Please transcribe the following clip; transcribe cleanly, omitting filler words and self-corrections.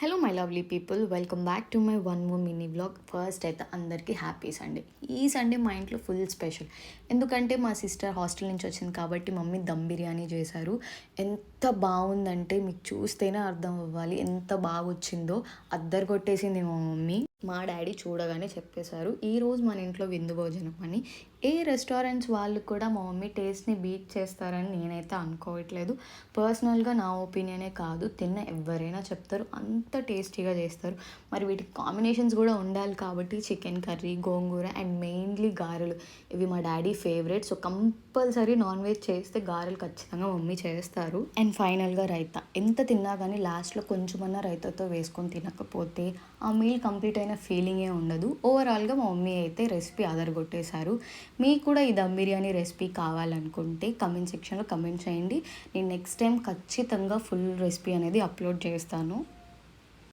Hello my lovely people, welcome back to my one more mini vlog. First అయితే అందరికీ happy Sunday. ఈ Sunday మా ఇంట్లో full special. ఎందుకంటే మా సిస్టర్ హాస్టల్ నుంచి వచ్చింది కాబట్టి మమ్మీ దమ్ బిర్యానీ చేశారు. ఎంత బాగుందంటే మీకు చూస్తేనే అర్థం అవ్వాలి ఎంత బాగా వచ్చిందో. అద్దరు కొట్టేసింది మా మమ్మీ. మా డాడీ చూడగానే చెప్పేశారు ఈరోజు మన ఇంట్లో విందు భోజనం అని. ఏ రెస్టారెంట్స్ వాళ్ళు కూడా మా మమ్మీ టేస్ట్ని బీట్ చేస్తారని నేనైతే అనుకోవట్లేదు. పర్సనల్గా నా ఒపీనియనే కాదు, తిన్న ఎవరైనా చెప్తారు అంత టేస్టీగా చేస్తారు. మరి వీటికి కాంబినేషన్స్ కూడా ఉండాలి కాబట్టి chicken curry, gongura and mainly గారెలు ఇవి మా daddy favourite. So compulsory non veg చేస్తే గారెలు ఖచ్చితంగా మమ్మీ చేస్తారు. అండ్ ఫైనల్గా రైతా. ఎంత తిన్నా కానీ లాస్ట్లో కొంచెమన్నా రైతాతో వేసుకొని తినకపోతే ఆ మీల్ కంప్లీట్ అయిన ఫీలింగే ఉండదు. ఓవరాల్గా మా మమ్మీ అయితే రెసిపీ అదరగొట్టేశారు. మీకు కూడా ఈ దమ్ బిర్యానీ రెసిపీ కావాలనుకుంటే కమెంట్ సెక్షన్లో కమెంట్ చేయండి. నేను నెక్స్ట్ టైం ఖచ్చితంగా ఫుల్ రెసిపీ అనేది అప్లోడ్ చేస్తాను.